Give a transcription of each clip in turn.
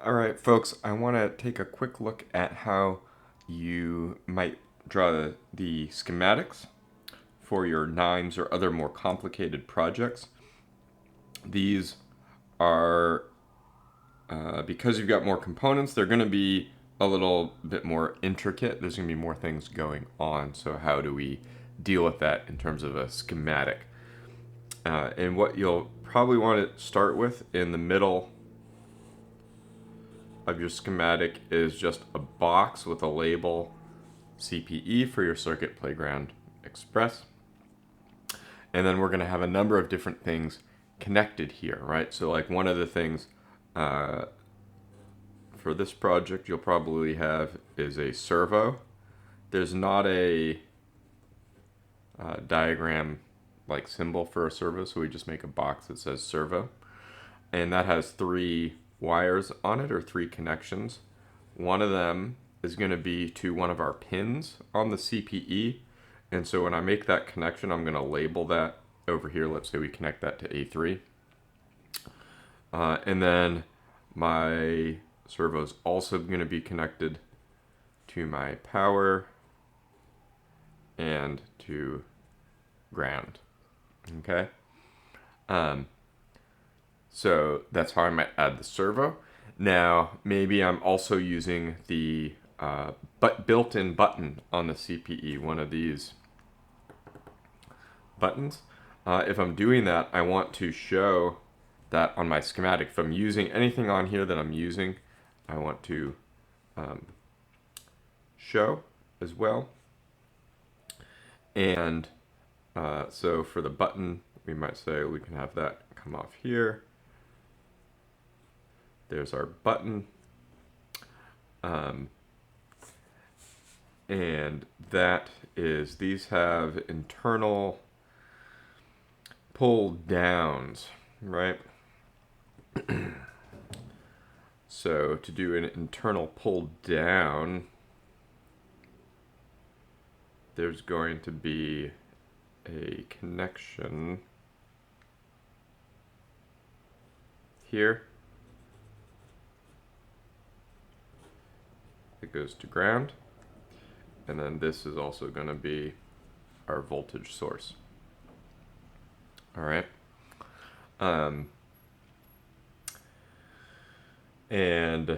All right, folks, I want to take a quick look at how you might draw the schematics for your NIMEs or other more complicated projects. These are, because you've got more components, they're going to be a little bit more intricate. There's going to be more things going on. So how do we deal with that in terms of a schematic? And what you'll probably want to start with in the middle of your schematic is just a box with a label CPE for your Circuit Playground Express. And then we're going to have a number of different things connected here, right? So like one of the things for this project you'll probably have is a servo. There's not a diagram like symbol for a servo, so we just make a box that says servo. And that has 3 wires on it, or 3 connections. One of them is going to be to one of our pins on the CPE. And so when I make that connection, I'm going to label that over here. Let's say we connect that to A3. And then my servo is also going to be connected to my power and to ground. Okay? So that's how I might add the servo. Now, maybe I'm also using the built-in button on the CPE, one of these buttons. If I'm doing that, I want to show that on my schematic. If I'm using anything on here that I'm using, I want to show as well. And so for the button, we might say we can have that come off here. There's our button. And that is, these have internal pull downs, right? So to do an internal pull down, there's going to be a connection here that goes to ground, and then this is also going to be our voltage source. All right. And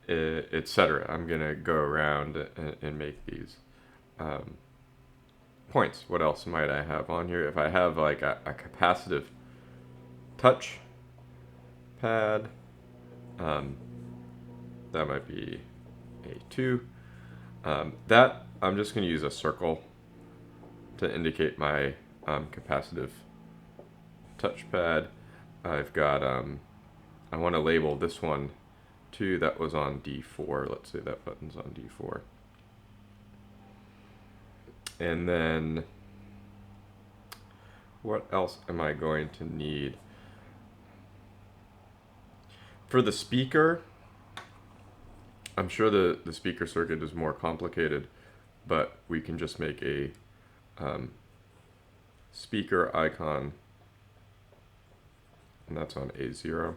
etc. I'm going to go around and make these points. What else might I have on here? If I have like a capacitive touch pad, that might be A2. That I'm just going to use a circle to indicate my capacitive touchpad. I've got, I want to label this one too. That was on D4. Let's say that button's on D4. And then what else am I going to need? For the speaker, I'm sure the speaker circuit is more complicated, but we can just make a speaker icon, and that's on A0.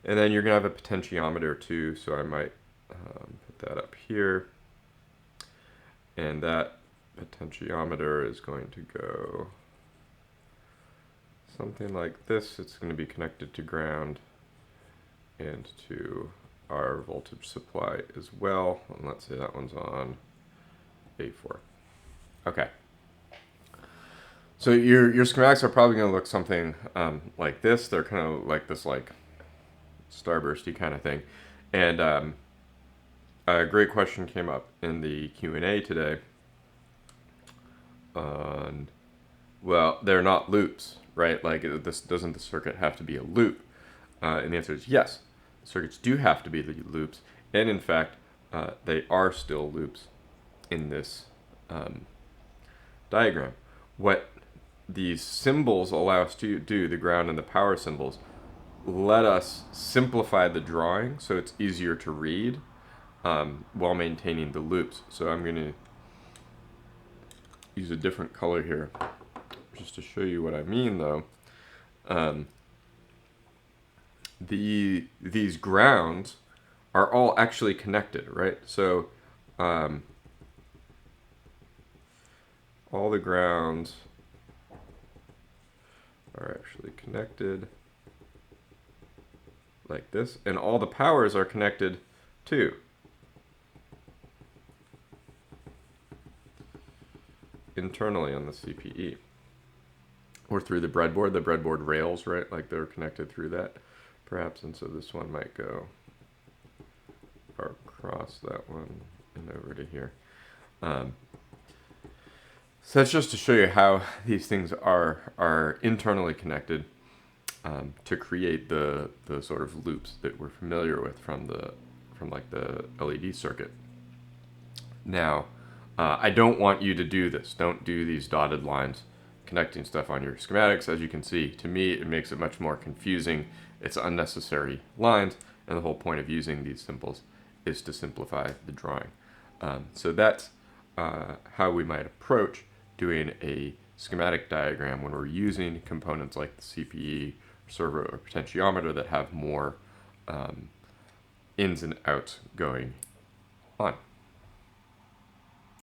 And then you're going to have a potentiometer too, so I might put that up here. And that potentiometer is going to go something like this. It's going to be connected to ground and to our voltage supply as well. And let's say that one's on A4. Okay. So your schematics are probably going to look something like this. They're kind of like this, like starbursty kind of thing. And a great question came up in the Q&A today. Well, they're not loops, right? Like, doesn't the circuit have to be a loop? And the answer is yes. Circuits do have to be the loops, and in fact, they are still loops in this diagram. What these symbols allow us to do, the ground and the power symbols, let us simplify the drawing so it's easier to read while maintaining the loops. So I'm going to use a different color here just to show you what I mean, though. these grounds are all actually connected, right? So all the grounds are actually connected like this, and all the powers are connected too. Internally on the CPE. Or through the breadboard rails, right? Like they're connected through that, perhaps. And so this one might go across that one and over to here. So that's just to show you how these things are internally connected to create the sort of loops that we're familiar with from like the LED circuit. Now, I don't want you to do this. Don't do these dotted lines connecting stuff on your schematics. As you can see, to me, it makes it much more confusing. It's unnecessary lines, and the whole point of using these symbols is to simplify the drawing. So that's how we might approach doing a schematic diagram when we're using components like the CPE, servo, or potentiometer that have more ins and outs going on.